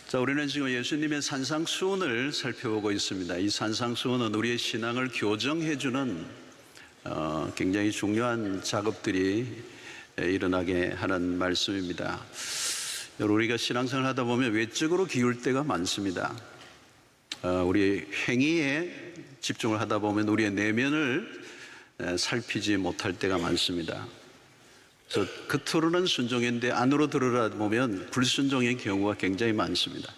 자, 우리는 지금 예수님의 산상수훈을 살펴보고 있습니다. 이 산상수훈은 우리의 신앙을 교정해주는 굉장히 중요한 작업들이 일어나게 하는 말씀입니다. 여러분, 우리가 신앙생활을 하다 보면 외적으로 기울 때가 많습니다. 우리 행위에 집중을 하다 보면 우리의 내면을 살피지 못할 때가 많습니다. 그래서 겉으로는 순종인데 안으로 들어가 보면 불순종의 경우가 굉장히 많습니다.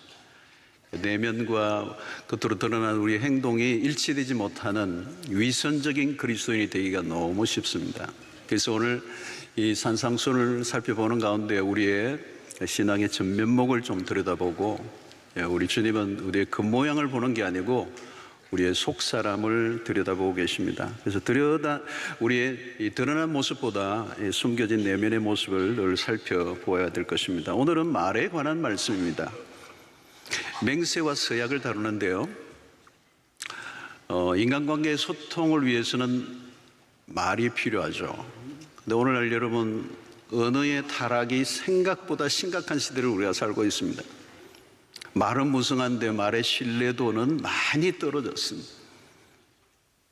내면과 겉으로 드러난 우리의 행동이 일치되지 못하는 위선적인 그리스도인이 되기가 너무 쉽습니다. 그래서 오늘 이 산상수훈을 살펴보는 가운데 우리의 신앙의 전면목을 좀 들여다보고, 우리 주님은 우리의 겉모양을 보는 게 아니고 우리의 속사람을 들여다보고 계십니다. 그래서 우리의 이 드러난 모습보다 숨겨진 내면의 모습을 늘 살펴보아야 될 것입니다. 오늘은 말에 관한 말씀입니다. 맹세와 서약을 다루는데요, 인간관계의 소통을 위해서는 말이 필요하죠. 근데 오늘날 여러분, 언어의 타락이 생각보다 심각한 시대를 우리가 살고 있습니다. 말은 무성한데 말의 신뢰도는 많이 떨어졌습니다.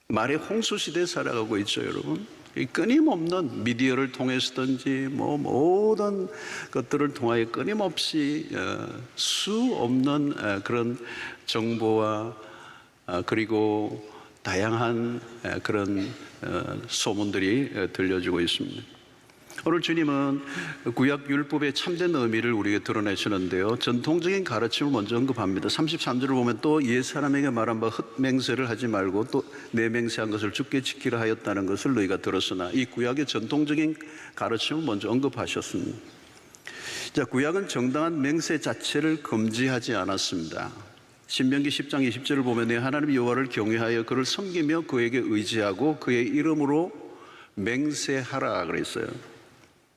말의 홍수시대에 살아가고 있죠, 여러분. 끊임없는 미디어를 통해서든지 모든 것들을 통하여 끊임없이 수 없는 그런 정보와 그리고 다양한 그런 소문들이 들려지고 있습니다. 오늘 주님은 구약 율법의 참된 의미를 우리에게 드러내시는데요, 전통적인 가르침을 먼저 언급합니다. 33절을 보면 또 옛사람에게 말한 바 헛맹세를 하지 말고 또 내 맹세한 것을 주께 지키라 하였다는 것을 너희가 들었으나, 이 구약의 전통적인 가르침을 먼저 언급하셨습니다. 자, 구약은 정당한 맹세 자체를 금지하지 않았습니다. 신명기 10장 20절을 보면 내 하나님 여호와를 경외하여 그를 섬기며 그에게 의지하고 그의 이름으로 맹세하라 그랬어요.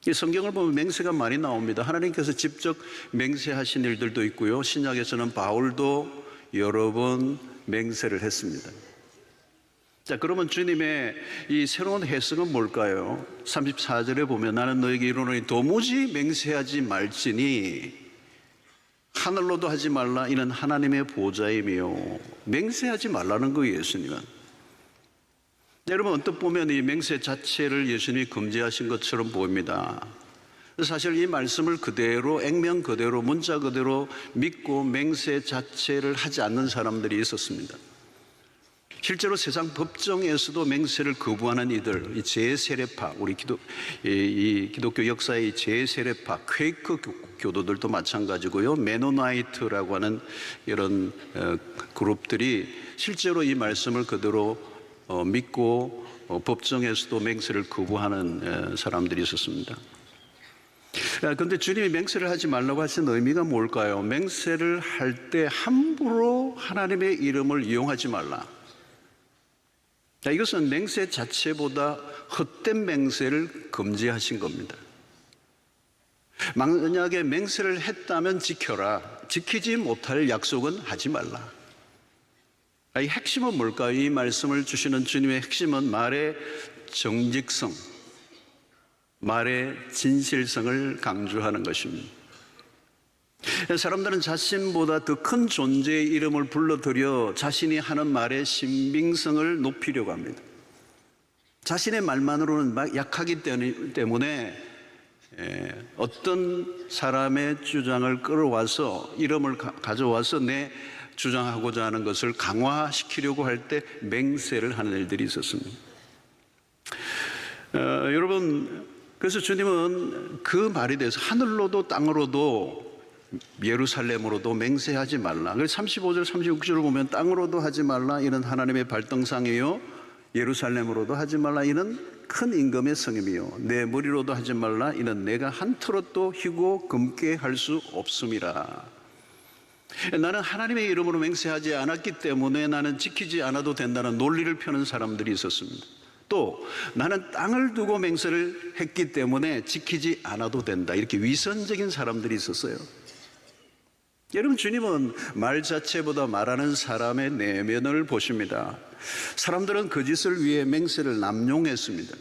이 성경을 보면 맹세가 많이 나옵니다. 하나님께서 직접 맹세하신 일들도 있고요, 신약에서는 바울도 여러 번 맹세를 했습니다. 자, 그러면 주님의 이 새로운 해석은 뭘까요? 34절에 보면 나는 너에게 이르노니 도무지 맹세하지 말지니 하늘로도 하지 말라, 이는 하나님의 보좌이며. 맹세하지 말라는 거예요, 예수님은. 여러분, 언뜻 보면 이 맹세 자체를 예수님이 금지하신 것처럼 보입니다. 사실 이 말씀을 그대로 액면 그대로 문자 그대로 믿고 맹세 자체를 하지 않는 사람들이 있었습니다. 실제로 세상 법정에서도 맹세를 거부하는 이들, 이 재세례파, 우리 기독교 역사의 재세례파, 퀘이커 교도들도 마찬가지고요, 메노나이트라고 하는 이런 그룹들이 실제로 이 말씀을 그대로 믿고 법정에서도 맹세를 거부하는 사람들이 있었습니다. 그런데 주님이 맹세를 하지 말라고 하신 의미가 뭘까요? 맹세를 할 때 함부로 하나님의 이름을 이용하지 말라. 자, 이것은 맹세 자체보다 헛된 맹세를 금지하신 겁니다. 만약에 맹세를 했다면 지켜라, 지키지 못할 약속은 하지 말라. 이 핵심은 뭘까요? 이 말씀을 주시는 주님의 핵심은 말의 정직성, 말의 진실성을 강조하는 것입니다. 사람들은 자신보다 더 큰 존재의 이름을 불러들여 자신이 하는 말의 신빙성을 높이려고 합니다. 자신의 말만으로는 약하기 때문에 어떤 사람의 주장을 끌어와서 이름을 가져와서 내 주장하고자 하는 것을 강화시키려고 할 때 맹세를 하는 일들이 있었습니다. 여러분, 그래서 주님은 그 말에 대해서 하늘로도 땅으로도 예루살렘으로도 맹세하지 말라. 그래서 35절 36절을 보면 땅으로도 하지 말라, 이는 하나님의 발등상이요 예루살렘으로도 하지 말라, 이는 큰 임금의 성임이요 내 머리로도 하지 말라, 이는 내가 한 트롯도 희고 금께 할 수 없음이라. 나는 하나님의 이름으로 맹세하지 않았기 때문에 나는 지키지 않아도 된다는 논리를 펴는 사람들이 있었습니다. 또 나는 땅을 두고 맹세를 했기 때문에 지키지 않아도 된다, 이렇게 위선적인 사람들이 있었어요. 여러분, 주님은 말 자체보다 말하는 사람의 내면을 보십니다. 사람들은 그 짓을 위해 맹세를 남용했습니다.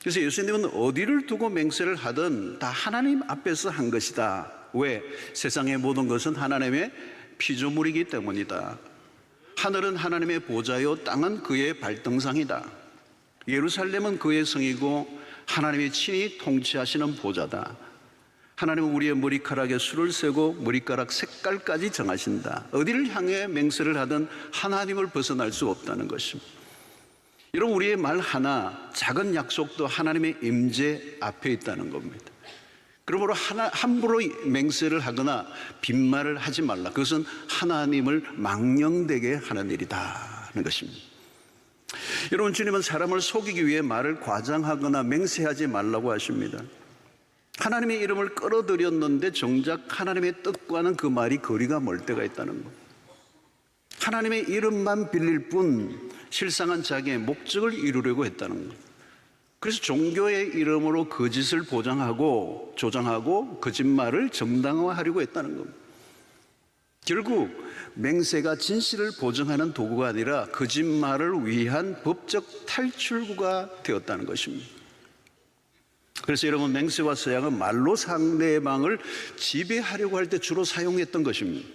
그래서 예수님은 어디를 두고 맹세를 하든 다 하나님 앞에서 한 것이다. 왜? 세상의 모든 것은 하나님의 피조물이기 때문이다. 하늘은 하나님의 보좌요, 땅은 그의 발등상이다. 예루살렘은 그의 성이고 하나님이 친히 통치하시는 보좌다. 하나님은 우리의 머리카락에 수를 세고 머리카락 색깔까지 정하신다. 어디를 향해 맹세를 하든 하나님을 벗어날 수 없다는 것입니다. 이런 우리의 말 하나, 작은 약속도 하나님의 임재 앞에 있다는 겁니다. 그러므로 함부로 맹세를 하거나 빈말을 하지 말라. 그것은 하나님을 망령되게 하는 일이다는 것입니다. 여러분, 주님은 사람을 속이기 위해 말을 과장하거나 맹세하지 말라고 하십니다. 하나님의 이름을 끌어들였는데 정작 하나님의 뜻과는 그 말이 거리가 멀 때가 있다는 것. 하나님의 이름만 빌릴 뿐 실상은 자기의 목적을 이루려고 했다는 것. 그래서 종교의 이름으로 거짓을 조장하고 거짓말을 정당화하려고 했다는 겁니다. 결국 맹세가 진실을 보증하는 도구가 아니라 거짓말을 위한 법적 탈출구가 되었다는 것입니다. 그래서 여러분, 맹세와 서약은 말로 상대방을 지배하려고 할 때 주로 사용했던 것입니다.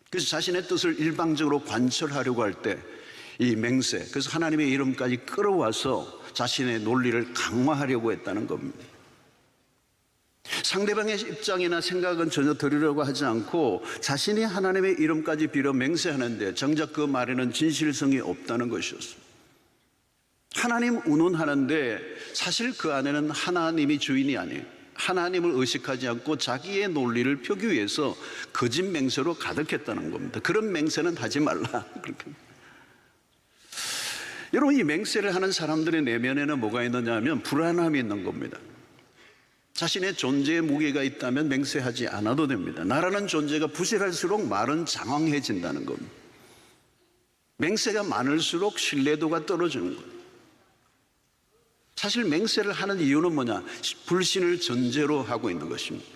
그래서 자신의 뜻을 일방적으로 관철하려고 할 때 이 맹세, 그래서 하나님의 이름까지 끌어와서 자신의 논리를 강화하려고 했다는 겁니다. 상대방의 입장이나 생각은 전혀 들으려고 하지 않고 자신이 하나님의 이름까지 빌어 맹세하는데 정작 그 말에는 진실성이 없다는 것이었습니다. 하나님 운운하는데 사실 그 안에는 하나님이 주인이 아니에요. 하나님을 의식하지 않고 자기의 논리를 펴기 위해서 거짓 맹세로 가득했다는 겁니다. 그런 맹세는 하지 말라. 그렇게. 여러분, 이 맹세를 하는 사람들의 내면에는 뭐가 있느냐 하면 불안함이 있는 겁니다. 자신의 존재에 무게가 있다면 맹세하지 않아도 됩니다. 나라는 존재가 부실할수록 말은 장황해진다는 겁니다. 맹세가 많을수록 신뢰도가 떨어지는 거예요. 사실 맹세를 하는 이유는 뭐냐? 불신을 전제로 하고 있는 것입니다.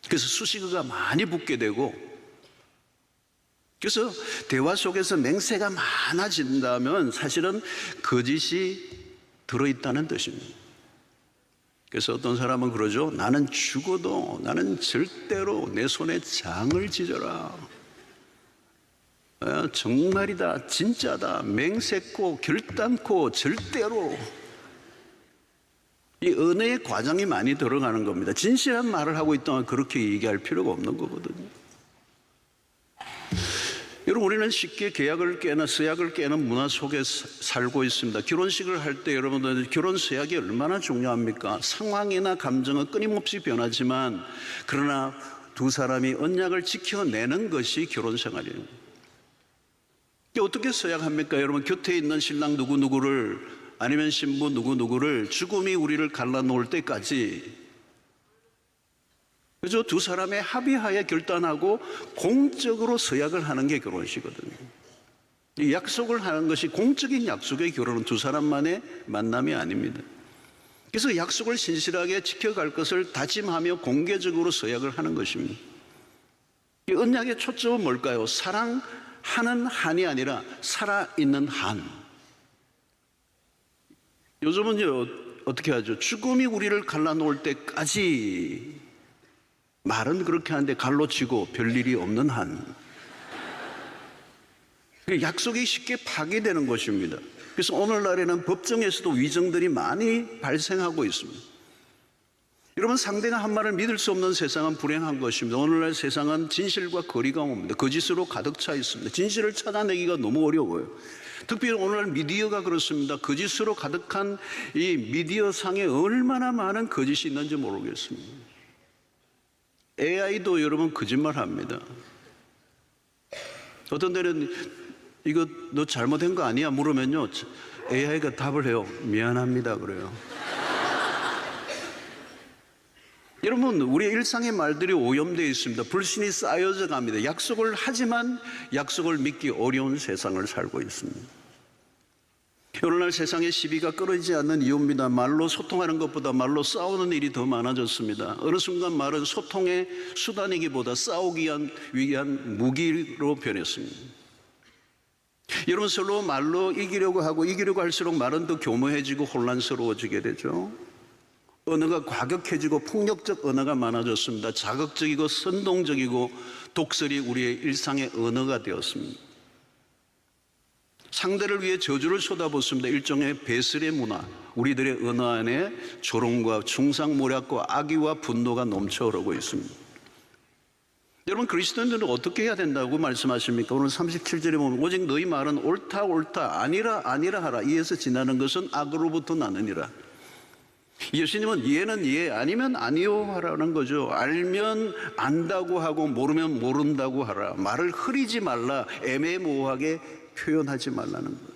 그래서 수식어가 많이 붙게 되고, 그래서 대화 속에서 맹세가 많아진다면 사실은 거짓이 들어있다는 뜻입니다. 그래서 어떤 사람은 그러죠. 나는 죽어도 나는 절대로 내 손에 장을 지져라. 정말이다, 진짜다, 맹세코, 결단코, 절대로. 이 언어의 과장이 많이 들어가는 겁니다. 진실한 말을 하고 있다면 그렇게 얘기할 필요가 없는 거거든요. 여러분, 우리는 쉽게 계약을 깨는, 서약을 깨는 문화 속에 살고 있습니다. 결혼식을 할 때 여러분들 결혼 서약이 얼마나 중요합니까? 상황이나 감정은 끊임없이 변하지만 그러나 두 사람이 언약을 지켜내는 것이 결혼 생활이에요. 어떻게 서약합니까? 여러분, 곁에 있는 신랑 누구누구를 아니면 신부 누구누구를 죽음이 우리를 갈라놓을 때까지, 그래서 두 사람의 합의하에 결단하고 공적으로 서약을 하는 게 결혼식이거든요. 이 약속을 하는 것이 공적인 약속의 결혼은 두 사람만의 만남이 아닙니다. 그래서 약속을 신실하게 지켜갈 것을 다짐하며 공개적으로 서약을 하는 것입니다. 이 언약의 초점은 뭘까요? 사랑하는 한이 아니라 살아있는 한. 요즘은 어떻게 하죠? 죽음이 우리를 갈라놓을 때까지. 말은 그렇게 하는데 갈로 치고 별일이 없는 한. 약속이 쉽게 파괴되는 것입니다. 그래서 오늘날에는 법정에서도 위정들이 많이 발생하고 있습니다. 여러분, 상대가 한 말을 믿을 수 없는 세상은 불행한 것입니다. 오늘날 세상은 진실과 거리가 멉니다. 거짓으로 가득 차 있습니다. 진실을 찾아내기가 너무 어려워요. 특별히 오늘날 미디어가 그렇습니다. 거짓으로 가득한 이 미디어 상에 얼마나 많은 거짓이 있는지 모르겠습니다. AI도 여러분 거짓말 합니다. 어떤 데는 이거 너 잘못한 거 아니야? 물으면요, AI가 답을 해요. 미안합니다 그래요. 여러분, 우리의 일상의 말들이 오염되어 있습니다. 불신이 쌓여져 갑니다. 약속을 하지만 약속을 믿기 어려운 세상을 살고 있습니다. 오늘날 세상에 시비가 끊어지지 않는 이유입니다. 말로 소통하는 것보다 말로 싸우는 일이 더 많아졌습니다. 어느 순간 말은 소통의 수단이기보다 싸우기 위한 무기로 변했습니다. 여러분, 서로 말로 이기려고 하고 이기려고 할수록 말은 더 교묘해지고 혼란스러워지게 되죠. 언어가 과격해지고 폭력적 언어가 많아졌습니다. 자극적이고 선동적이고 독설이 우리의 일상의 언어가 되었습니다. 상대를 위해 저주를 쏟아붓습니다. 일종의 배설의 문화, 우리들의 언어 안에 조롱과 중상모략과 악의와 분노가 넘쳐 흐르고 있습니다. 여러분, 그리스도인들은 어떻게 해야 된다고 말씀하십니까? 오늘 37절에 보면 오직 너희 말은 옳다 옳다 아니라 아니라 하라. 이에서 지나는 것은 악으로부터 나느니라. 예수님은 예는 예 아니면 아니요 하라는 거죠. 알면 안다고 하고 모르면 모른다고 하라. 말을 흐리지 말라. 애매모호하게 표현하지 말라는 거예요.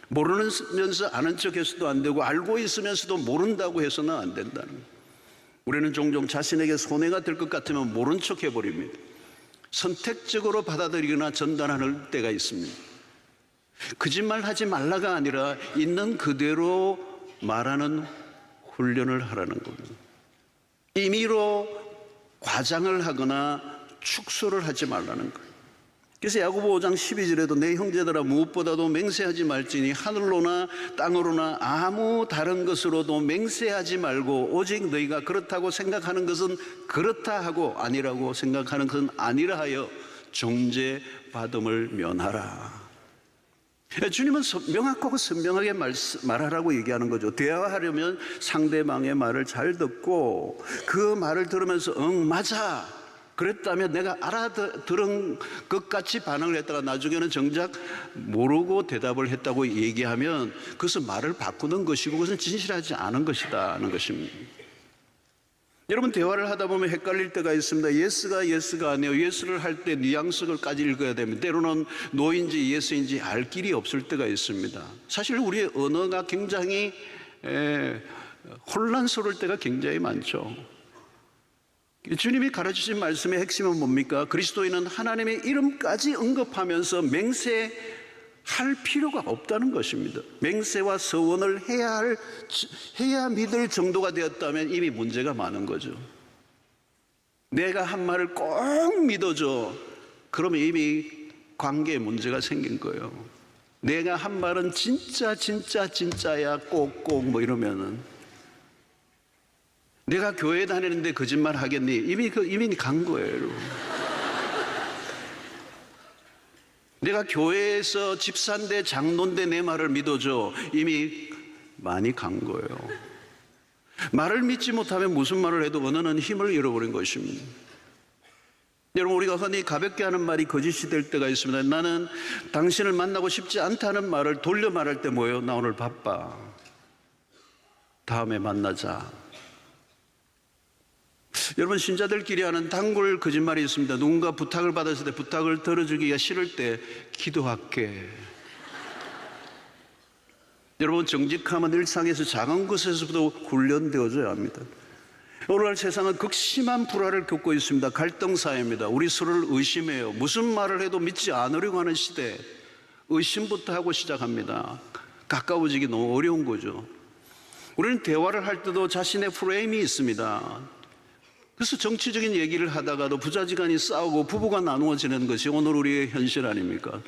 모르면서 아는 척해서도 안 되고 알고 있으면서도 모른다고 해서는 안 된다는 거예요. 우리는 종종 자신에게 손해가 될 것 같으면 모른 척 해버립니다. 선택적으로 받아들이거나 전달하는 때가 있습니다. 거짓말하지 말라가 아니라 있는 그대로 말하는 훈련을 하라는 겁니다. 임의로 과장을 하거나 축소를 하지 말라는 거예요. 그래서 야고보 5장 12절에도 내 형제들아 무엇보다도 맹세하지 말지니 하늘로나 땅으로나 아무 다른 것으로도 맹세하지 말고 오직 너희가 그렇다고 생각하는 것은 그렇다 하고 아니라고 생각하는 것은 아니라 하여 정죄받음을 면하라. 주님은 명확하고 선명하게 말하라고 얘기하는 거죠. 대화하려면 상대방의 말을 잘 듣고 그 말을 들으면서 응 맞아 그랬다면 내가 알아들은 것 같이 반응을 했다가 나중에는 정작 모르고 대답을 했다고 얘기하면 그것은 말을 바꾸는 것이고 그것은 진실하지 않은 것이다 하는 것입니다. 여러분, 대화를 하다 보면 헷갈릴 때가 있습니다. 예스가 아니에요. 예스를 할 때 뉘앙스를까지 읽어야 됩니다. 때로는 노인지 예스인지 알 길이 없을 때가 있습니다. 사실 우리의 언어가 굉장히 혼란스러울 때가 굉장히 많죠. 주님이 가르치신 말씀의 핵심은 뭡니까? 그리스도인은 하나님의 이름까지 언급하면서 맹세할 필요가 없다는 것입니다. 맹세와 서원을 해야 믿을 정도가 되었다면 이미 문제가 많은 거죠. 내가 한 말을 꼭 믿어줘. 그러면 이미 관계에 문제가 생긴 거예요. 내가 한 말은 진짜야 꼭꼭 뭐 이러면은 내가 교회 다니는데 거짓말 하겠니? 이미 간 거예요, 여러분. 내가 교회에서 집사인데 장로인데 내 말을 믿어줘. 이미 많이 간 거예요. 말을 믿지 못하면 무슨 말을 해도 언어는 힘을 잃어버린 것입니다. 여러분, 우리가 흔히 가볍게 하는 말이 거짓이 될 때가 있습니다. 나는 당신을 만나고 싶지 않다는 말을 돌려 말할 때 뭐예요? 나 오늘 바빠. 다음에 만나자. 여러분, 신자들끼리 하는 단골 거짓말이 있습니다. 누군가 부탁을 받았을 때 부탁을 들어주기가 싫을 때 기도할게. 여러분, 정직함은 일상에서 작은 것에서부터 훈련되어져야 합니다. 오늘날 세상은 극심한 불화를 겪고 있습니다. 갈등 사회입니다. 우리 서로를 의심해요. 무슨 말을 해도 믿지 않으려고 하는 시대. 의심부터 하고 시작합니다. 가까워지기 너무 어려운 거죠. 우리는 대화를 할 때도 자신의 프레임이 있습니다. 그래서 정치적인 얘기를 하다가도 부자지간이 싸우고 부부가 나누어지는 것이 오늘 우리의 현실 아닙니까?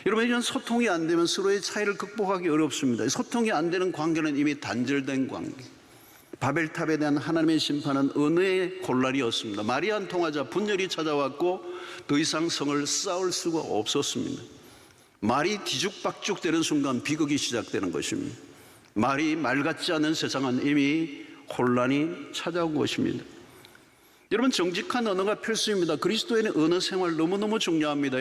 여러분, 이런 소통이 안 되면 서로의 차이를 극복하기 어렵습니다. 소통이 안 되는 관계는 이미 단절된 관계. 바벨탑에 대한 하나님의 심판은 언어의 곤란이었습니다. 말이 안 통하자 분열이 찾아왔고 더 이상 성을 쌓을 수가 없었습니다. 말이 뒤죽박죽 되는 순간 비극이 시작되는 것입니다. 말이 말 같지 않은 세상은 이미 혼란이 찾아온 것입니다. 여러분, 정직한 언어가 필수입니다. 그리스도인의 언어 생활 너무너무 중요합니다.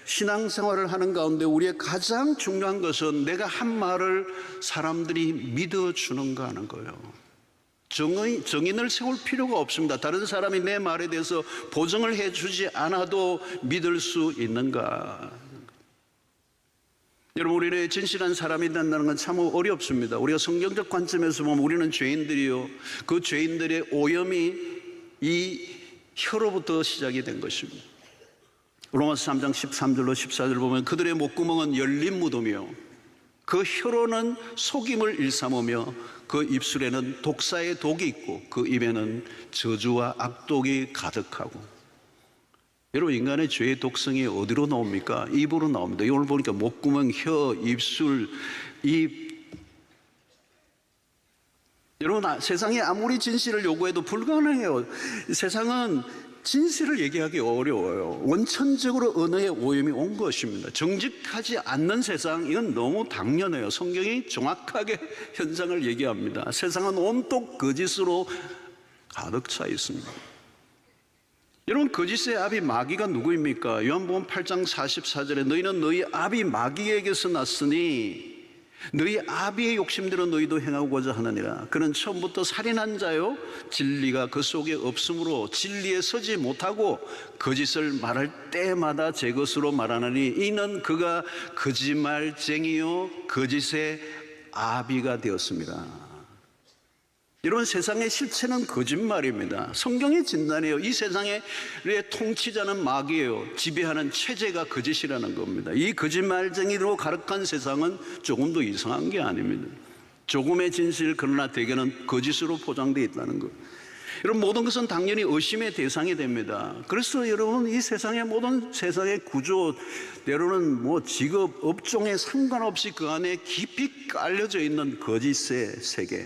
신앙생활을 하는 가운데 우리의 가장 중요한 것은 내가 한 말을 사람들이 믿어주는가 하는 거예요. 정인을 세울 필요가 없습니다. 다른 사람이 내 말에 대해서 보증을 해주지 않아도 믿을 수 있는가. 여러분, 우리는 진실한 사람이 된다는 건 참 어렵습니다. 우리가 성경적 관점에서 보면 우리는 죄인들이요, 그 죄인들의 오염이 이 혀로부터 시작이 된 것입니다. 로마서 3장 13절로 14절 보면 그들의 목구멍은 열린 무덤이요 그 혀로는 속임을 일삼으며 그 입술에는 독사의 독이 있고 그 입에는 저주와 악독이 가득하고. 여러분, 인간의 죄의 독성이 어디로 나옵니까? 입으로 나옵니다. 오늘 보니까 목구멍, 혀, 입술, 입. 여러분, 세상에 아무리 진실을 요구해도 불가능해요. 세상은 진실을 얘기하기 어려워요. 원천적으로 언어의 오염이 온 것입니다. 정직하지 않는 세상, 이건 너무 당연해요. 성경이 정확하게 현상을 얘기합니다. 세상은 온통 거짓으로 가득 차 있습니다. 여러분, 거짓의 아비 마귀가 누구입니까? 요한복음 8장 44절에 너희는 너희 아비 마귀에게서 났으니 너희 아비의 욕심대로 너희도 행하고자 하느니라. 그는 처음부터 살인한 자요, 진리가 그 속에 없으므로 진리에 서지 못하고 거짓을 말할 때마다 제 것으로 말하느니 이는 그가 거짓말쟁이요 거짓의 아비가 되었습니다. 여러분, 세상의 실체는 거짓말입니다. 성경의 진단이에요. 이 세상의 통치자는 마귀예요. 지배하는 체제가 거짓이라는 겁니다. 이 거짓말쟁이로 가득한 세상은 조금도 이상한 게 아닙니다. 조금의 진실, 그러나 대개는 거짓으로 포장되어 있다는 것. 여러분, 모든 것은 당연히 의심의 대상이 됩니다. 그래서 여러분, 이 세상의 모든 세상의 구조, 때로는 직업, 업종에 상관없이 그 안에 깊이 깔려져 있는 거짓의 세계,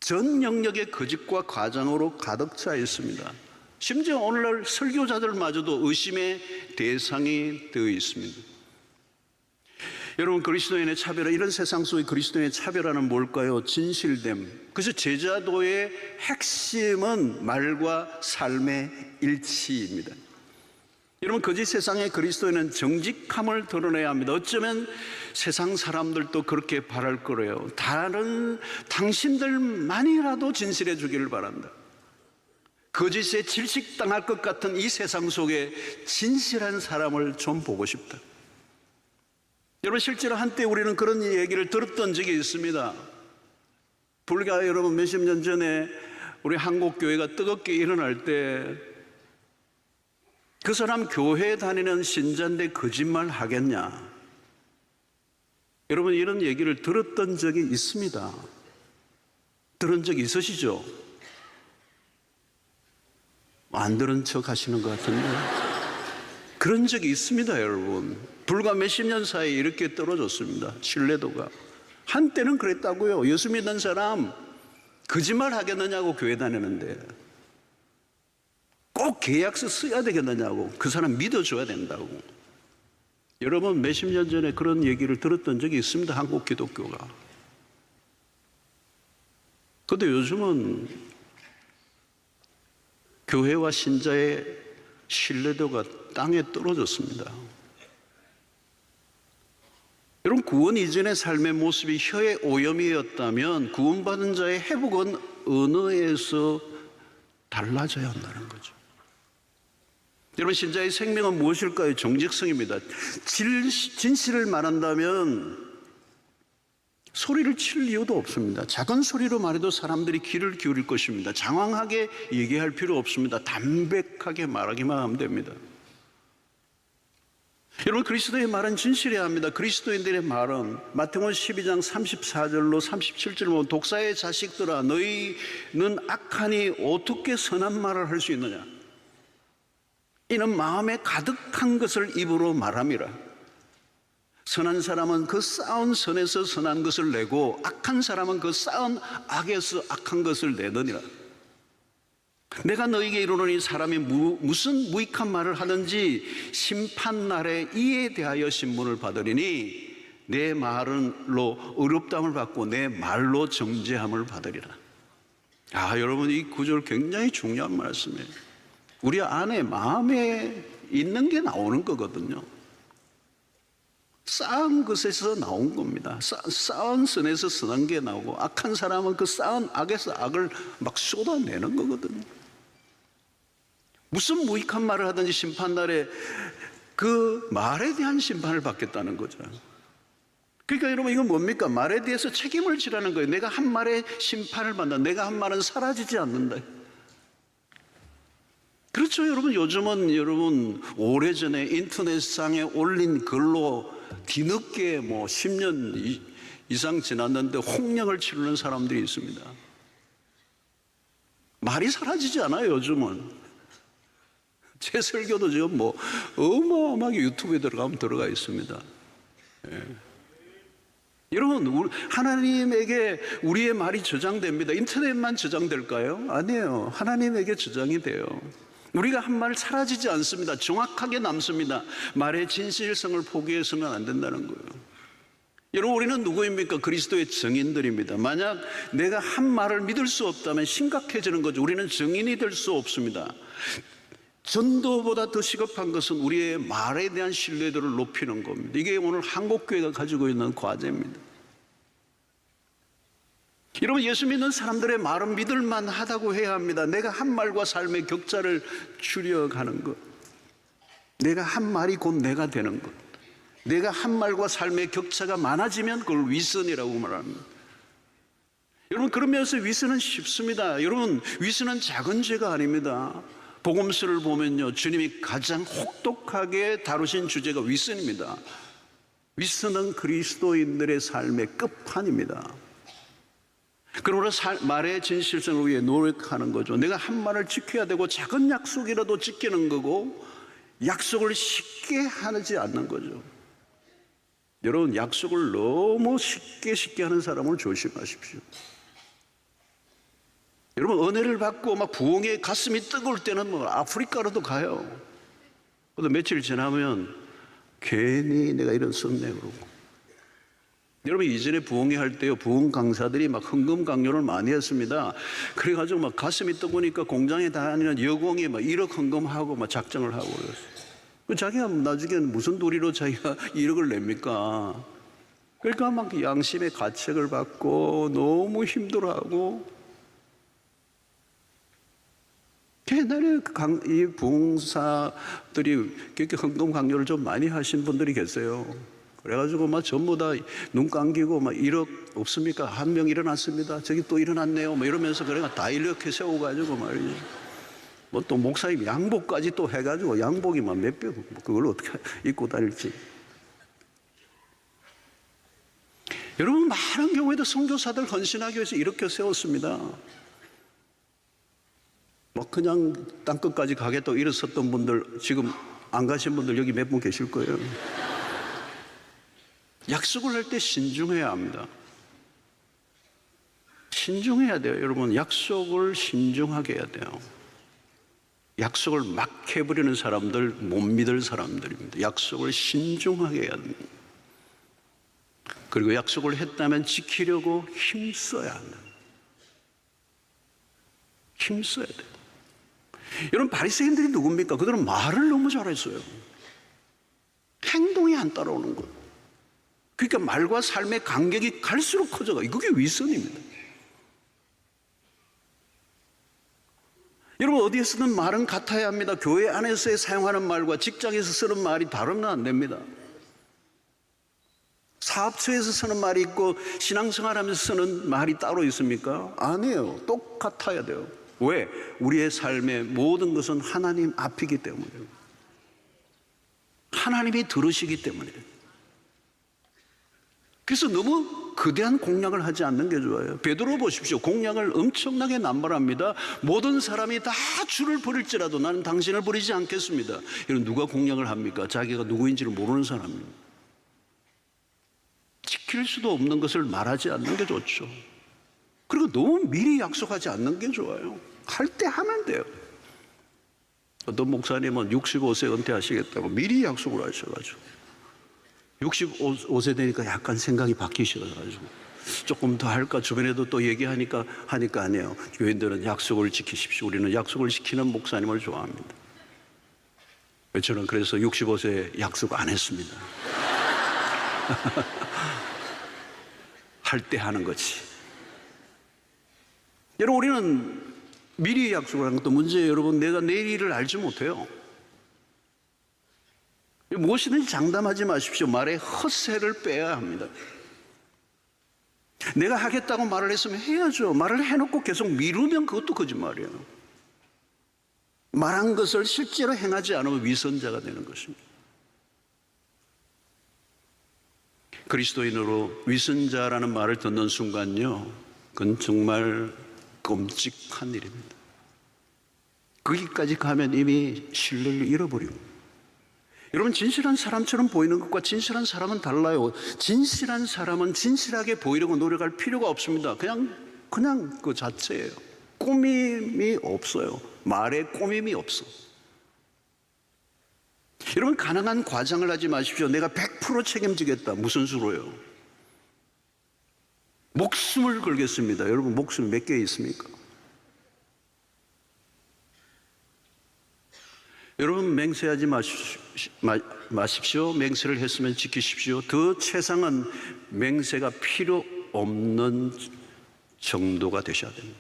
전 영역의 거짓과 과장으로 가득 차 있습니다. 심지어 오늘날 설교자들마저도 의심의 대상이 되어 있습니다. 여러분, 그리스도인의 차별화, 이런 세상 속의 그리스도인의 차별화는 뭘까요? 진실됨. 그래서 제자도의 핵심은 말과 삶의 일치입니다. 여러분, 거짓 세상의 그리스도인은 정직함을 드러내야 합니다. 어쩌면 세상 사람들도 그렇게 바랄 거래요. 당신들만이라도 진실해 주기를 바란다. 거짓에 질식당할 것 같은 이 세상 속에 진실한 사람을 좀 보고 싶다. 여러분, 실제로 한때 우리는 그런 얘기를 들었던 적이 있습니다. 불과 여러분 몇십 년 전에 우리 한국 교회가 뜨겁게 일어날 때 그 사람 교회 다니는 신자인데 거짓말 하겠냐? 여러분, 이런 얘기를 들었던 적이 있습니다. 들은 적 있으시죠? 안 들은 척 하시는 것 같은데. 그런 적이 있습니다, 여러분. 불과 몇십 년 사이에 이렇게 떨어졌습니다. 신뢰도가. 한때는 그랬다고요. 예수 믿는 사람 거짓말 하겠느냐고 교회 다니는데 꼭 계약서 써야 되겠느냐고, 그 사람 믿어줘야 된다고. 여러분, 몇십 년 전에 그런 얘기를 들었던 적이 있습니다. 한국 기독교가. 그런데 요즘은 교회와 신자의 신뢰도가 땅에 떨어졌습니다. 여러분, 구원 이전의 삶의 모습이 혀의 오염이었다면 구원받은 자의 회복은 언어에서 달라져야 한다는 거죠. 여러분, 신자의 생명은 무엇일까요? 정직성입니다. 진실을 말한다면 소리를 칠 이유도 없습니다. 작은 소리로 말해도 사람들이 귀를 기울일 것입니다. 장황하게 얘기할 필요 없습니다. 담백하게 말하기만 하면 됩니다. 여러분, 그리스도의 말은 진실해야 합니다. 그리스도인들의 말은 마태복음 12장 34절로 37절 보면 독사의 자식들아, 너희는 악하니 어떻게 선한 말을 할 수 있느냐? 이는 마음에 가득한 것을 입으로 말함이라. 선한 사람은 그 쌓은 선에서 선한 것을 내고 악한 사람은 그 쌓은 악에서 악한 것을 내느니라. 내가 너에게 이르노니 사람이 무슨 무익한 말을 하든지 심판날에 이에 대하여 신문을 받으리니 내 말로 의롭다함을 받고 내 말로 정죄함을 받으리라. 여러분, 이 구절 굉장히 중요한 말씀이에요. 우리 안에 마음에 있는 게 나오는 거거든요. 쌓은 것에서 나온 겁니다. 쌓은 선에서 선한 게 나오고 악한 사람은 그 쌓은 악에서 악을 막 쏟아내는 거거든요. 무슨 무익한 말을 하든지 심판날에 그 말에 대한 심판을 받겠다는 거죠. 그러니까 여러분, 이건 뭡니까? 말에 대해서 책임을 지라는 거예요. 내가 한 말에 심판을 받는다. 내가 한 말은 사라지지 않는다. 그렇죠. 요즘은 오래전에 인터넷상에 올린 글로 뒤늦게 10년 이상 지났는데 홍령을 치르는 사람들이 있습니다. 말이 사라지지 않아요, 요즘은. 제 설교도 지금 뭐 어마어마하게 유튜브에 들어가면 들어가 있습니다. 예. 여러분, 하나님에게 우리의 말이 저장됩니다. 인터넷만 저장될까요? 아니에요. 하나님에게 저장이 돼요. 우리가 한 말 사라지지 않습니다. 정확하게 남습니다. 말의 진실성을 포기해서는 안 된다는 거예요. 여러분, 우리는 누구입니까? 그리스도의 증인들입니다. 만약 내가 한 말을 믿을 수 없다면 심각해지는 거죠. 우리는 증인이 될 수 없습니다. 전도보다 더 시급한 것은 우리의 말에 대한 신뢰도를 높이는 겁니다. 이게 오늘 한국교회가 가지고 있는 과제입니다. 여러분, 예수 믿는 사람들의 말은 믿을만 하다고 해야 합니다. 내가 한 말과 삶의 격차를 줄여가는 것, 내가 한 말이 곧 내가 되는 것, 내가 한 말과 삶의 격차가 많아지면 그걸 위선이라고 말합니다. 여러분, 그러면서 위선은 쉽습니다. 여러분, 위선은 작은 죄가 아닙니다. 복음서를 보면요, 주님이 가장 혹독하게 다루신 주제가 위선입니다. 위선은 그리스도인들의 삶의 끝판입니다. 그러므로 말의 진실성을 위해 노력하는 거죠. 내가 한 말을 지켜야 되고 작은 약속이라도 지키는 거고, 약속을 쉽게 하지 않는 거죠. 여러분, 약속을 너무 쉽게 하는 사람을 조심하십시오. 여러분, 은혜를 받고 막 부흥에 가슴이 뜨거울 때는 뭐 아프리카로도 가요. 그런데 며칠 지나면 괜히 내가 이런 썼네 그러고. 여러분, 이전에 부흥회 할 때요, 부흥 강사들이 막 헌금 강요를 많이 했습니다. 그래가지고 막 가슴이 뜨거우니까 공장에 다니는 여공이 막 1억 헌금하고 막 작정을 하고 그랬어요. 자기가 나중에는 무슨 도리로 자기가 1억을 냅니까? 그러니까 막 양심의 가책을 받고 너무 힘들어하고. 옛날에 이 부흥사들이 그렇게 헌금 강요를 좀 많이 하신 분들이 계세요. 그래가지고 막 전부 다 눈 감기고 막 1억 없습니까? 한 명 일어났습니다. 저기 또 일어났네요. 뭐 이러면서 그래가 다 이렇게 세워가지고 말이죠. 뭐 또 목사님 양복까지 또 해가지고 양복이 막 몇 백, 그걸 어떻게 입고 다닐지. 여러분, 많은 경우에도 선교사들 헌신하기 위해서 이렇게 세웠습니다. 뭐 그냥 땅끝까지 가겠다고 일어섰던 분들, 지금 안 가신 분들 여기 몇 분 계실 거예요. 약속을 할 때 신중해야 합니다. 신중해야 돼요. 여러분, 약속을 신중하게 해야 돼요. 약속을 막 해버리는 사람들 못 믿을 사람들입니다. 약속을 신중하게 해야 됩니다. 그리고 약속을 했다면 지키려고 힘써야 한다. 힘써야 돼요. 여러분, 바리새인들이 누굽니까? 그들은 말을 너무 잘했어요. 행동이 안 따라오는 거예요. 그러니까 말과 삶의 간격이 갈수록 커져가요. 그게 위선입니다. 여러분, 어디에서든 말은 같아야 합니다. 교회 안에서 사용하는 말과 직장에서 쓰는 말이 다르면 안 됩니다. 사업처에서 쓰는 말이 있고 신앙생활하면서 쓰는 말이 따로 있습니까? 아니에요. 똑같아야 돼요. 왜? 우리의 삶의 모든 것은 하나님 앞이기 때문이에요. 하나님이 들으시기 때문이에요. 그래서 너무 거대한 공약을 하지 않는 게 좋아요. 베드로 보십시오. 공약을 엄청나게 남발합니다. 모든 사람이 다 주를 버릴지라도 나는 당신을 버리지 않겠습니다. 이런 누가 공약을 합니까? 자기가 누구인지를 모르는 사람입니다. 지킬 수도 없는 것을 말하지 않는 게 좋죠. 그리고 너무 미리 약속하지 않는 게 좋아요. 할 때 하면 돼요. 어떤 목사님은 65세 은퇴하시겠다고 미리 약속을 하셔가지고 65세 되니까 약간 생각이 바뀌셔가지고 조금 더 할까 주변에도 또 얘기하니까 아니에요. 교인들은 약속을 지키십시오. 우리는 약속을 지키는 목사님을 좋아합니다. 저는 그래서 65세 약속 안 했습니다. 할 때 하는 거지. 여러분, 우리는 미리 약속을 하는 것도 문제예요. 여러분, 내가 내일 일을 알지 못해요. 무엇이든지 장담하지 마십시오. 말에 헛새를 빼야 합니다. 내가 하겠다고 말을 했으면 해야죠. 말을 해놓고 계속 미루면 그것도 거짓말이에요. 말한 것을 실제로 행하지 않으면 위선자가 되는 것입니다. 그리스도인으로 위선자라는 말을 듣는 순간요, 그건 정말 끔찍한 일입니다. 거기까지 가면 이미 신뢰를 잃어버리고. 여러분, 진실한 사람처럼 보이는 것과 진실한 사람은 달라요. 진실한 사람은 진실하게 보이려고 노력할 필요가 없습니다. 그냥 그 자체예요. 꾸밈이 없어요. 말에 꾸밈이 없어. 여러분, 가능한 과장을 하지 마십시오. 내가 100% 책임지겠다. 무슨 수로요? 목숨을 걸겠습니다. 여러분, 목숨이 몇 개 있습니까? 여러분, 맹세하지 마십시오. 맹세를 했으면 지키십시오. 더 최상은 맹세가 필요 없는 정도가 되셔야 됩니다.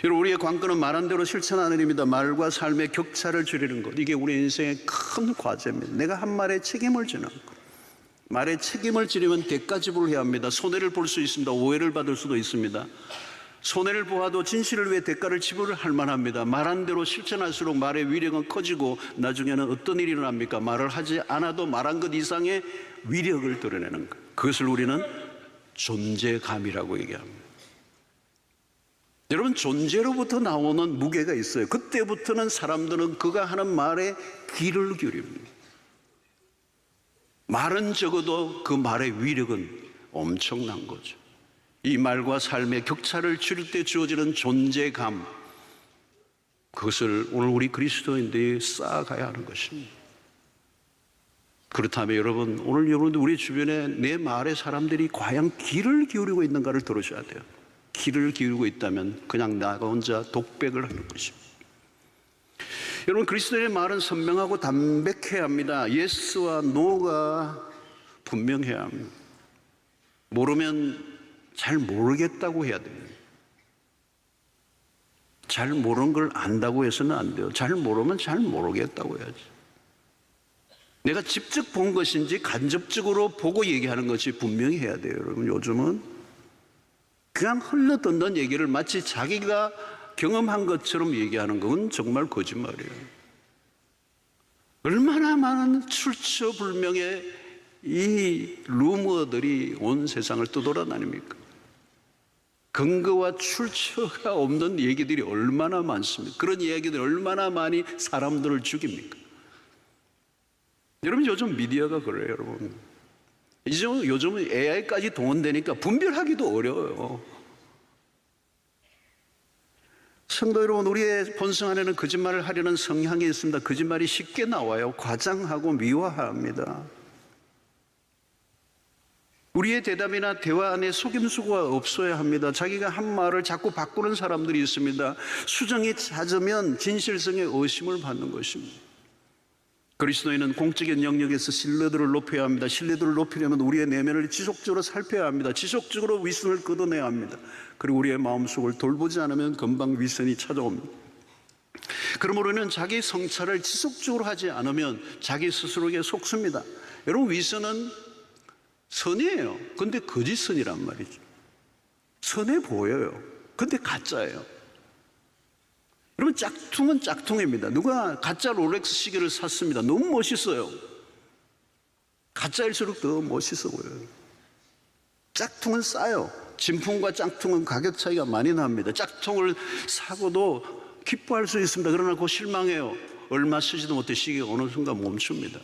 여러분, 우리의 관건은 말한 대로 실천하는 일입니다. 말과 삶의 격차를 줄이는 것, 이게 우리 인생의 큰 과제입니다. 내가 한 말에 책임을 지는 것. 말에 책임을 지려면 대가 지불해야 합니다. 손해를 볼 수 있습니다. 오해를 받을 수도 있습니다. 손해를 보아도 진실을 위해 대가를 지불할 만합니다. 말한 대로 실천할수록 말의 위력은 커지고 나중에는 어떤 일이 일어납니까? 말을 하지 않아도 말한 것 이상의 위력을 드러내는 것. 그것을 우리는 존재감이라고 얘기합니다. 여러분, 존재로부터 나오는 무게가 있어요. 그때부터는 사람들은 그가 하는 말에 귀를 기울입니다. 말은 적어도 그 말의 위력은 엄청난 거죠. 이 말과 삶의 격차를 줄일 때 주어지는 존재감, 그것을 오늘 우리 그리스도인들이 쌓아가야 하는 것입니다. 그렇다면 여러분, 오늘 여러분들 우리 주변에 내 말에 사람들이 과연 귀를 기울이고 있는가를 들으셔야 돼요. 귀를 기울이고 있다면 그냥 나 혼자 독백을 하는 것입니다. 여러분, 그리스도의 말은 선명하고 담백해야 합니다. 예스와 노가 분명해야 합니다. 모르면 잘 모르겠다고 해야 됩니다. 잘 모르는 걸 안다고 해서는 안 돼요. 잘 모르면 잘 모르겠다고 해야지. 내가 직접 본 것인지 간접적으로 보고 얘기하는 것이 분명히 해야 돼요. 여러분, 요즘은 그냥 흘러듣는 얘기를 마치 자기가 경험한 것처럼 얘기하는 건 정말 거짓말이에요. 얼마나 많은 출처불명의 이 루머들이 온 세상을 떠돌아다닙니까? 근거와 출처가 없는 얘기들이 얼마나 많습니까? 그런 얘기들이 얼마나 많이 사람들을 죽입니까? 여러분, 요즘 미디어가 그래요, 여러분. 요즘은 AI까지 동원되니까 분별하기도 어려워요. 성도 여러분, 우리의 본성 안에는 거짓말을 하려는 성향이 있습니다. 거짓말이 쉽게 나와요. 과장하고 미화합니다. 우리의 대답이나 대화 안에 속임수가 없어야 합니다. 자기가 한 말을 자꾸 바꾸는 사람들이 있습니다. 수정이 잦으면 진실성에 의심을 받는 것입니다. 그리스도인은 공적인 영역에서 신뢰도를 높여야 합니다. 신뢰도를 높이려면 우리의 내면을 지속적으로 살펴야 합니다. 지속적으로 위선을 걷어내야 합니다. 그리고 우리의 마음속을 돌보지 않으면 금방 위선이 찾아옵니다. 그러므로 우리는 자기 성찰을 지속적으로 하지 않으면 자기 스스로에게 속습니다. 여러분, 위선은 선이에요. 근데 거짓선이란 말이죠. 선해 보여요. 근데 가짜예요. 여러분, 짝퉁은 짝퉁입니다. 누가 가짜 롤렉스 시계를 샀습니다. 너무 멋있어요. 가짜일수록 더 멋있어 보여요. 짝퉁은 싸요. 진품과 짝퉁은 가격 차이가 많이 납니다. 짝퉁을 사고도 기뻐할 수 있습니다. 그러나 곧 실망해요. 얼마 쓰지도 못해 시계가 어느 순간 멈춥니다.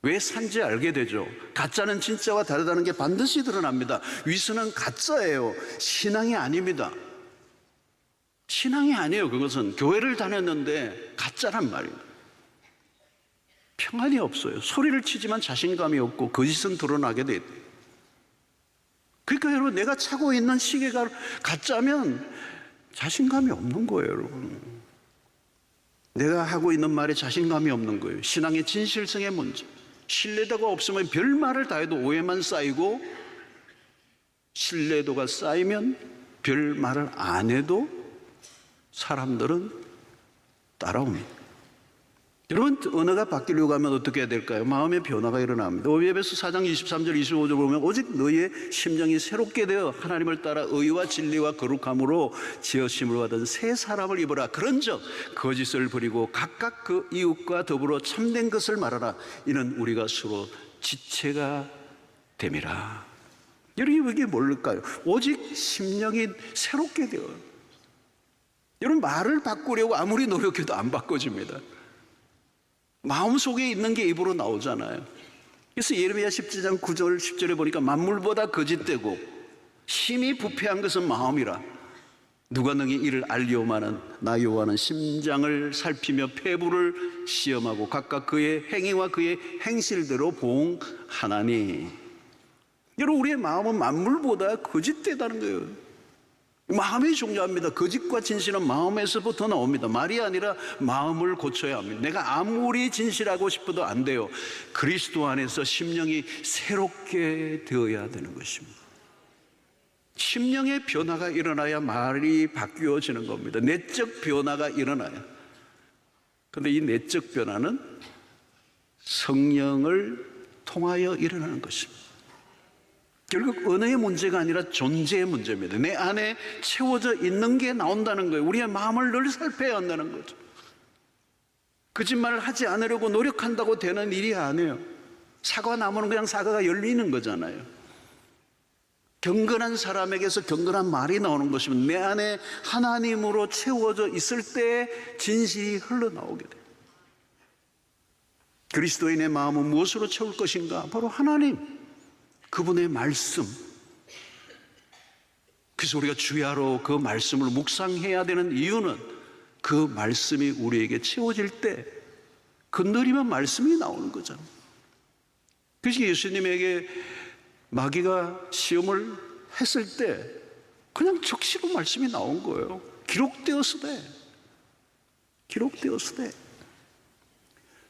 왜 산지 알게 되죠. 가짜는 진짜와 다르다는 게 반드시 드러납니다. 위선은 가짜예요. 신앙이 아닙니다. 신앙이 아니에요. 그것은 교회를 다녔는데 가짜란 말이에요. 평안이 없어요. 소리를 치지만 자신감이 없고 거짓은 드러나게 돼요. 그러니까 여러분, 내가 차고 있는 시계가 가짜면 자신감이 없는 거예요, 여러분. 내가 하고 있는 말에 자신감이 없는 거예요. 신앙의 진실성의 문제. 신뢰도가 없으면 별말을 다 해도 오해만 쌓이고, 신뢰도가 쌓이면 별말을 안 해도 사람들은 따라옵니다. 여러분, 언어가 바뀌려고 하면 어떻게 해야 될까요? 마음의 변화가 일어납니다. 에베소 4장 23절 25절 보면 오직 너희의 심령이 새롭게 되어 하나님을 따라 의와 진리와 거룩함으로 지으심을 받은 새 사람을 입어라. 그런즉 거짓을 버리고 각각 그 이웃과 더불어 참된 것을 말하라. 이는 우리가 서로 지체가 됨이라. 여러분, 이게 뭘까요? 오직 심령이 새롭게 되어 여러분, 말을 바꾸려고 아무리 노력해도 안 바꿔집니다. 마음속에 있는 게 입으로 나오잖아요. 그래서 예레미야 17장 9절 10절에 보니까 만물보다 거짓되고 심히 부패한 것은 마음이라 누가 능히 이를 알리오마는 나 여호와는 심장을 살피며 폐부를 시험하고 각각 그의 행위와 그의 행실대로 보응하나니. 여러분, 우리의 마음은 만물보다 거짓되다는 거예요. 마음이 중요합니다. 거짓과 진실은 마음에서부터 나옵니다. 말이 아니라 마음을 고쳐야 합니다. 내가 아무리 진실하고 싶어도 안 돼요. 그리스도 안에서 심령이 새롭게 되어야 되는 것입니다. 심령의 변화가 일어나야 말이 바뀌어지는 겁니다. 내적 변화가 일어나야. 그런데 이 내적 변화는 성령을 통하여 일어나는 것입니다. 결국 언어의 문제가 아니라 존재의 문제입니다. 내 안에 채워져 있는 게 나온다는 거예요. 우리의 마음을 늘 살펴야 한다는 거죠. 거짓말을 하지 않으려고 노력한다고 되는 일이 아니에요. 사과나무는 그냥 사과가 열리는 거잖아요. 경건한 사람에게서 경건한 말이 나오는 것이면 내 안에 하나님으로 채워져 있을 때 진실이 흘러나오게 돼요. 그리스도인의 마음은 무엇으로 채울 것인가? 바로 하나님, 그분의 말씀. 그래서 우리가 주야로 그 말씀을 묵상해야 되는 이유는 그 말씀이 우리에게 채워질 때 건드리면 말씀이 나오는 거잖아요. 그래서 예수님에게 마귀가 시험을 했을 때 그냥 적시로 말씀이 나온 거예요. 기록되었으되.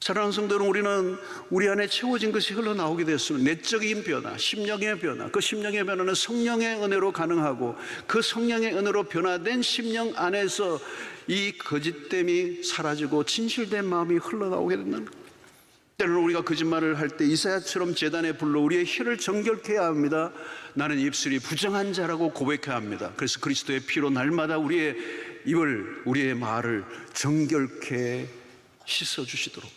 사랑하는 성도 여러분, 우리는 우리 안에 채워진 것이 흘러나오게 됐으면 내적인 변화, 심령의 변화, 그 심령의 변화는 성령의 은혜로 가능하고 그 성령의 은혜로 변화된 심령 안에서 이 거짓됨이 사라지고 진실된 마음이 흘러나오게 된다는 거예요. 때로는 우리가 거짓말을 할 때 이사야처럼 제단에 불러 우리의 혀를 정결케 해야 합니다. 나는 입술이 부정한 자라고 고백해야 합니다. 그래서 그리스도의 피로 날마다 우리의 입을, 우리의 말을 정결케 씻어주시도록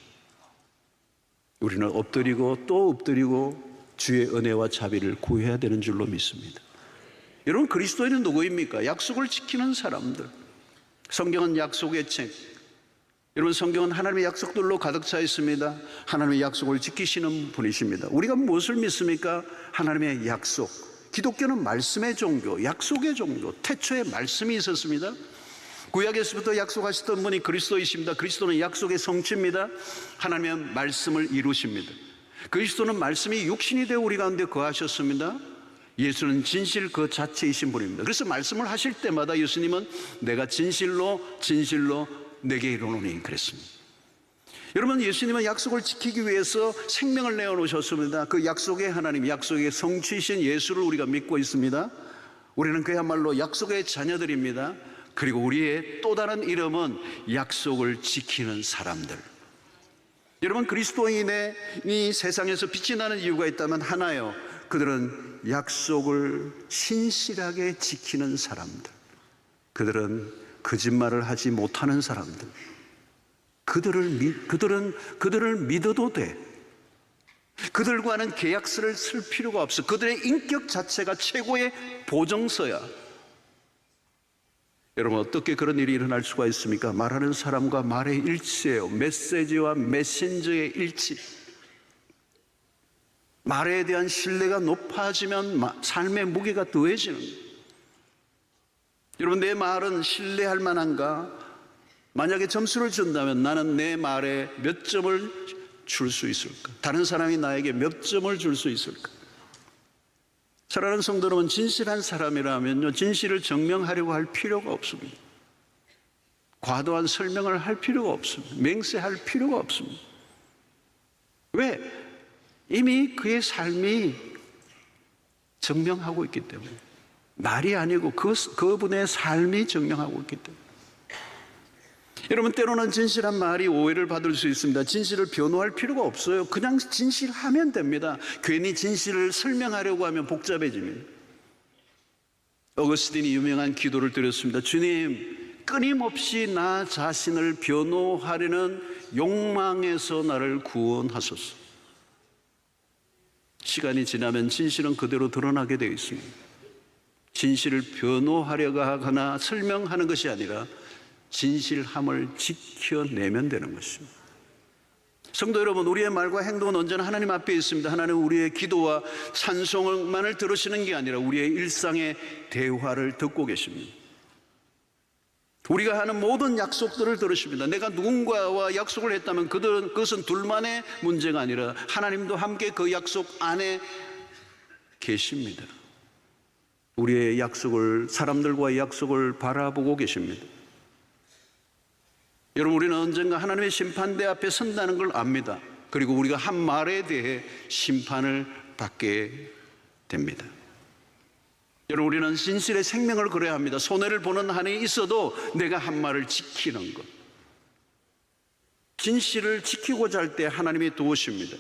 우리는 엎드리고 또 엎드리고 주의 은혜와 자비를 구해야 되는 줄로 믿습니다. 여러분, 그리스도인은 누구입니까? 약속을 지키는 사람들. 성경은 약속의 책. 여러분, 성경은 하나님의 약속들로 가득 차 있습니다. 하나님의 약속을 지키시는 분이십니다. 우리가 무엇을 믿습니까? 하나님의 약속. 기독교는 말씀의 종교, 약속의 종교. 태초에 말씀이 있었습니다. 구약에서부터 약속하셨던 분이 그리스도이십니다. 그리스도는 약속의 성취입니다. 하나님의 말씀을 이루십니다. 그리스도는 말씀이 육신이 되어 우리 가운데 거하셨습니다. 예수는 진실 그 자체이신 분입니다. 그래서 말씀을 하실 때마다 예수님은 내가 진실로 내게 이르노니 그랬습니다. 여러분, 예수님은 약속을 지키기 위해서 생명을 내어놓으셨습니다. 그 약속의 하나님, 약속의 성취이신 예수를 우리가 믿고 있습니다. 우리는 그야말로 약속의 자녀들입니다. 그리고 우리의 또 다른 이름은 약속을 지키는 사람들. 여러분, 그리스도인의 이 세상에서 빛이 나는 이유가 있다면 하나요. 그들은 약속을 신실하게 지키는 사람들. 그들은 거짓말을 하지 못하는 사람들. 그들을 믿어도 돼. 그들과는 계약서를 쓸 필요가 없어. 그들의 인격 자체가 최고의 보증서야. 여러분, 어떻게 그런 일이 일어날 수가 있습니까? 말하는 사람과 말의 일치예요. 메시지와 메신저의 일치. 말에 대한 신뢰가 높아지면 삶의 무게가 더해지는 거예요. 여러분, 내 말은 신뢰할 만한가? 만약에 점수를 준다면 나는 내 말에 몇 점을 줄 수 있을까? 다른 사람이 나에게 몇 점을 줄 수 있을까? 사랑하는 성도 여러분, 진실한 사람이라면요, 진실을 증명하려고 할 필요가 없습니다. 과도한 설명을 할 필요가 없습니다. 맹세할 필요가 없습니다. 왜? 이미 그의 삶이 증명하고 있기 때문에. 말이 아니고 그분의 삶이 증명하고 있기 때문에. 여러분, 때로는 진실한 말이 오해를 받을 수 있습니다. 진실을 변호할 필요가 없어요. 그냥 진실하면 됩니다. 괜히 진실을 설명하려고 하면 복잡해집니다. 어거스틴이 유명한 기도를 드렸습니다. 주님, 끊임없이 나 자신을 변호하려는 욕망에서 나를 구원하소서. 시간이 지나면 진실은 그대로 드러나게 되어 있습니다. 진실을 변호하려고 하거나 설명하는 것이 아니라 진실함을 지켜내면 되는 것입니다. 성도 여러분, 우리의 말과 행동은 언제나 하나님 앞에 있습니다. 하나님은 우리의 기도와 찬송만을 들으시는 게 아니라 우리의 일상의 대화를 듣고 계십니다. 우리가 하는 모든 약속들을 들으십니다. 내가 누군가와 약속을 했다면 그것은 둘만의 문제가 아니라 하나님도 함께 그 약속 안에 계십니다. 우리의 약속을, 사람들과의 약속을 바라보고 계십니다. 여러분, 우리는 언젠가 하나님의 심판대 앞에 선다는 걸 압니다. 그리고 우리가 한 말에 대해 심판을 받게 됩니다. 여러분, 우리는 진실의 생명을 그려야 합니다. 손해를 보는 한이 있어도 내가 한 말을 지키는 것. 진실을 지키고자 할 때 하나님이 도우십니다.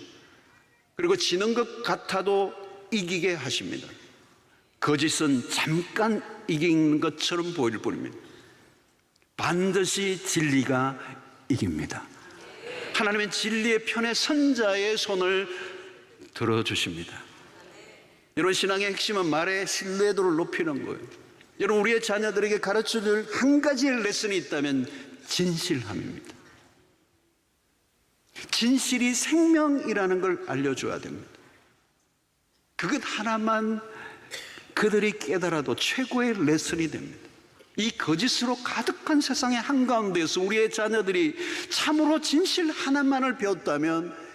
그리고 지는 것 같아도 이기게 하십니다. 거짓은 잠깐 이기는 것처럼 보일 뿐입니다. 반드시 진리가 이깁니다. 하나님은 진리의 편에 선 자의 손을 들어주십니다. 여러분, 신앙의 핵심은 말의 신뢰도를 높이는 거예요. 여러분, 우리의 자녀들에게 가르쳐줄 한 가지의 레슨이 있다면 진실함입니다. 진실이 생명이라는 걸 알려줘야 됩니다. 그것 하나만 그들이 깨달아도 최고의 레슨이 됩니다. 이 거짓으로 가득한 세상의 한가운데에서 우리의 자녀들이 참으로 진실 하나만을 배웠다면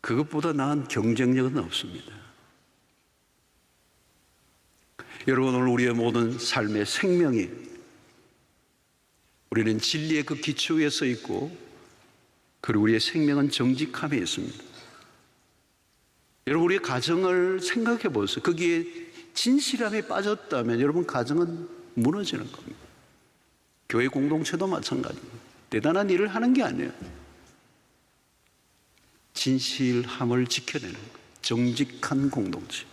그것보다 나은 경쟁력은 없습니다. 여러분, 오늘 우리의 모든 삶의 생명이 우리는 진리의 그 기초 위에 서 있고, 그리고 우리의 생명은 정직함에 있습니다. 여러분, 우리의 가정을 생각해 보세요. 거기에 진실함에 빠졌다면 여러분, 가정은 무너지는 겁니다. 교회 공동체도 마찬가지입니다. 대단한 일을 하는 게 아니에요. 진실함을 지켜내는 것, 정직한 공동체.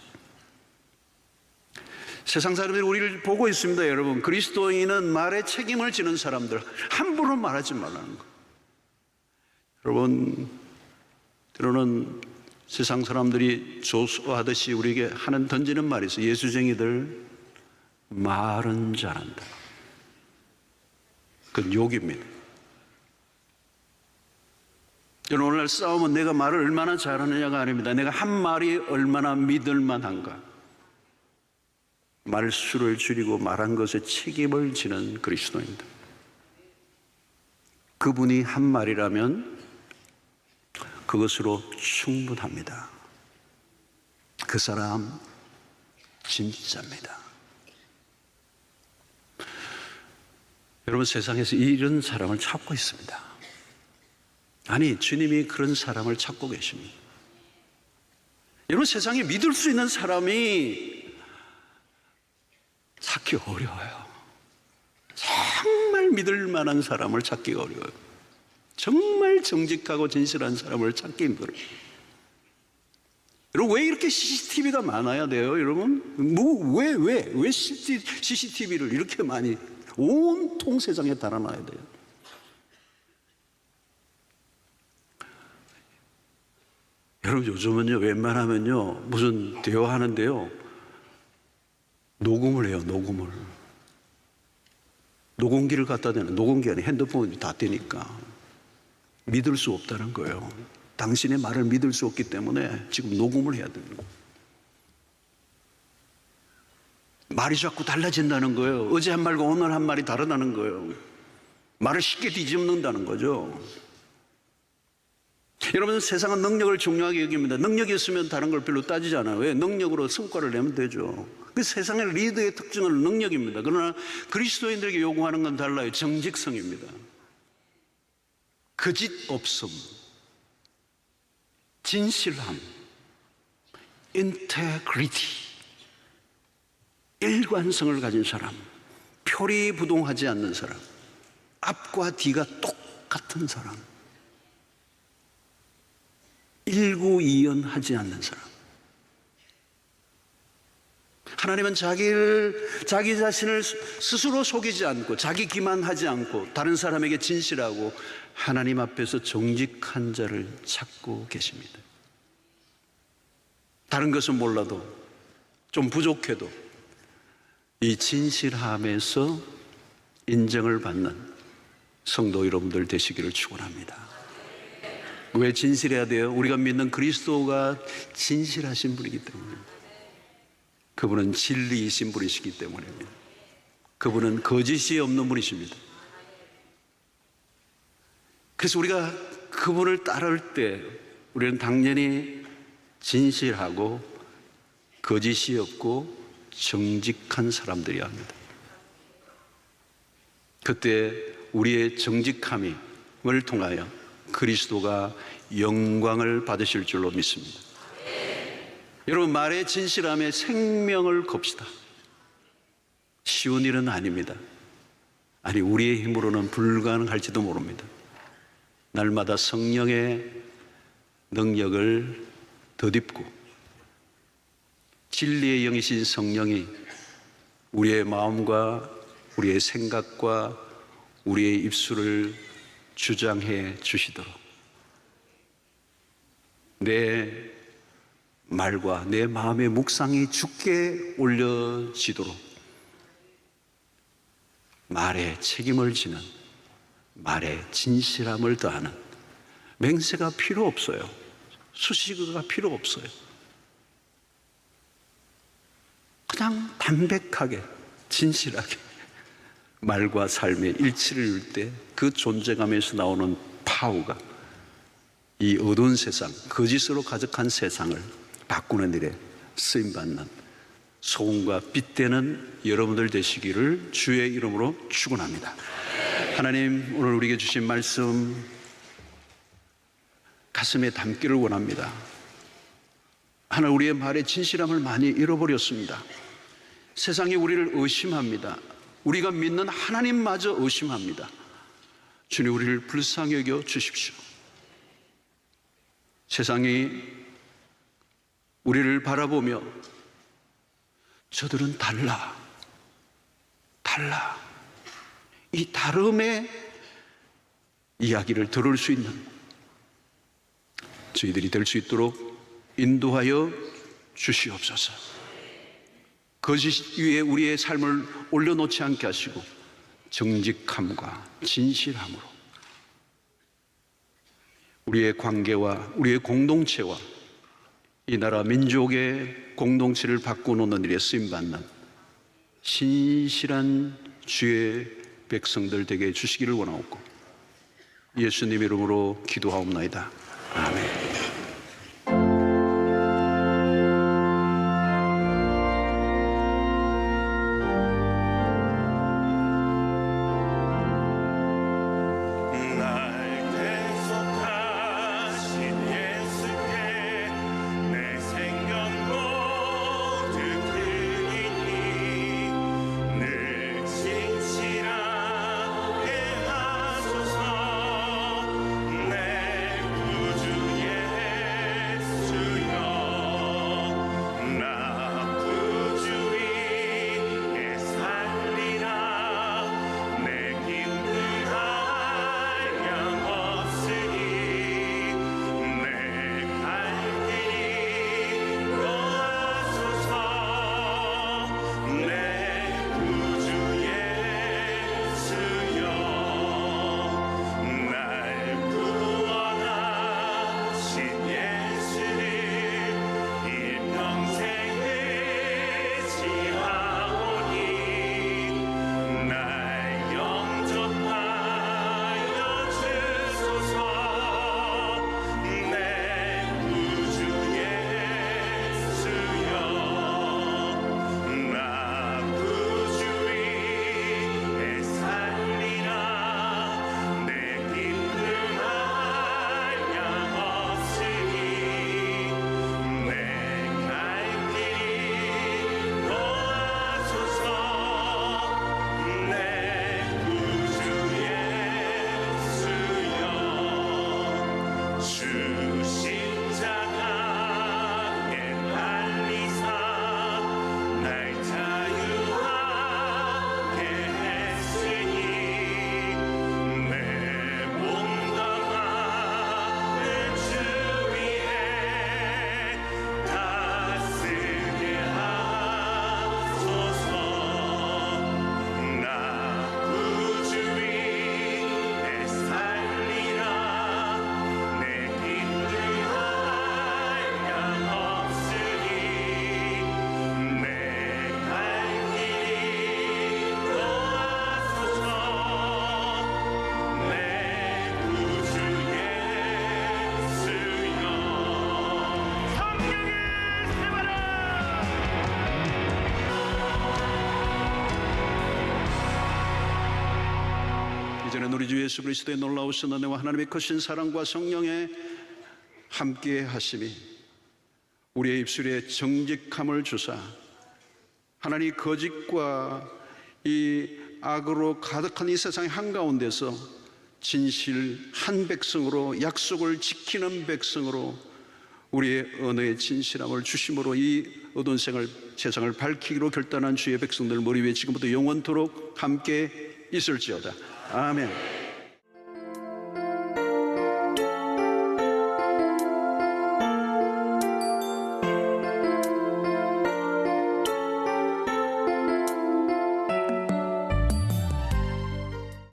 세상 사람들이 우리를 보고 있습니다. 여러분, 그리스도인은 말에 책임을 지는 사람들, 함부로 말하지 말라는 것. 여러분, 때로는 세상 사람들이 조소하듯이 우리에게 던지는 말이 있어요. 예수쟁이들 말은 잘한다. 그건 욕입니다. 여러분, 오늘날 싸움은 내가 말을 얼마나 잘하느냐가 아닙니다. 내가 한 말이 얼마나 믿을만한가. 말수를 줄이고 말한 것에 책임을 지는 그리스도입니다. 그분이 한 말이라면 그것으로 충분합니다. 그 사람 진짜입니다. 여러분, 세상에서 이런 사람을 찾고 있습니다. 아니, 주님이 그런 사람을 찾고 계십니다. 여러분, 세상에 믿을 수 있는 사람이 찾기 어려워요. 정말 믿을 만한 사람을 찾기가 어려워요. 정말 정직하고 진실한 사람을 찾기 힘들어요. 여러분, 왜 이렇게 CCTV가 많아야 돼요, 여러분? 왜 CCTV를 이렇게 많이 온통 세상에 달아놔야 돼요? 여러분, 요즘은요, 웬만하면요, 무슨 대화하는데요, 녹음을 해요, 녹음을. 녹음기를 갖다 대는, 녹음기 안에 핸드폰이 다 되니까 믿을 수 없다는 거예요. 당신의 말을 믿을 수 없기 때문에 지금 녹음을 해야 되는 거예요. 말이 자꾸 달라진다는 거예요. 어제 한 말과 오늘 한 말이 다르다는 거예요. 말을 쉽게 뒤집는다는 거죠. 여러분, 세상은 능력을 중요하게 여깁니다. 능력이 있으면 다른 걸 별로 따지지 않아요. 왜? 능력으로 성과를 내면 되죠. 그 세상의 리더의 특징은 능력입니다. 그러나 그리스도인들에게 요구하는 건 달라요. 정직성입니다. 거짓 없음, 진실함, integrity, 일관성을 가진 사람, 표리부동하지 않는 사람, 앞과 뒤가 똑같은 사람, 일구이연하지 않는 사람. 하나님은 자기 자신을 스스로 속이지 않고 자기 기만하지 않고 다른 사람에게 진실하고 하나님 앞에서 정직한 자를 찾고 계십니다. 다른 것은 몰라도 좀 부족해도 이 진실함에서 인정을 받는 성도 여러분들 되시기를 축원합니다. 왜 진실해야 돼요? 우리가 믿는 그리스도가 진실하신 분이기 때문입니다. 그분은 진리이신 분이시기 때문입니다. 그분은 거짓이 없는 분이십니다. 그래서 우리가 그분을 따를 때 우리는 당연히 진실하고 거짓이 없고 정직한 사람들이어야 합니다. 그때 우리의 정직함을 통하여 그리스도가 영광을 받으실 줄로 믿습니다. 여러분, 말의 진실함에 생명을 겁시다. 쉬운 일은 아닙니다. 아니, 우리의 힘으로는 불가능할지도 모릅니다. 날마다 성령의 능력을 덧입고 진리의 영이신 성령이 우리의 마음과 우리의 생각과 우리의 입술을 주장해 주시도록 내 말과 내 마음의 묵상이 주께 올려지도록 말에 책임을 지는, 말에 진실함을 더하는 맹세가 필요 없어요. 수식어가 필요 없어요. 그냥 담백하게 진실하게 말과 삶의 일치를 이룰 때 그 존재감에서 나오는 파워가 이 어두운 세상, 거짓으로 가득한 세상을 바꾸는 일에 쓰임받는 소금과 빛 되는 여러분들 되시기를 주의 이름으로 축원합니다. 하나님, 오늘 우리에게 주신 말씀 가슴에 담기를 원합니다. 하나님, 우리의 말의 진실함을 많이 잃어버렸습니다. 세상이 우리를 의심합니다. 우리가 믿는 하나님마저 의심합니다. 주님, 우리를 불쌍히 여겨 주십시오. 세상이 우리를 바라보며 저들은 달라. 이 다름의 이야기를 들을 수 있는 저희들이 될 수 있도록 인도하여 주시옵소서. 거짓 위에 우리의 삶을 올려놓지 않게 하시고 정직함과 진실함으로 우리의 관계와 우리의 공동체와 이 나라 민족의 공동체를 바꿔놓는 일에 쓰임받는 신실한 주의 백성들 되게 해주시기를 원하옵고 예수님 이름으로 기도하옵나이다. 아멘. 내 구주의 이제는 우리 주 예수 그리스도의 놀라우신 은혜와 하나님의 크신 사랑과 성령의 함께 하심이 우리의 입술에 정직함을 주사 하나님 거짓과 이 악으로 가득한 이 세상의 한가운데서 진실한 백성으로 약속을 지키는 백성으로 우리의 언어의 진실함을 주심으로 이 어두운 세상을 밝히기로 결단한 주의 백성들 머리 위에 지금부터 영원토록 함께 있을지어다. 아멘.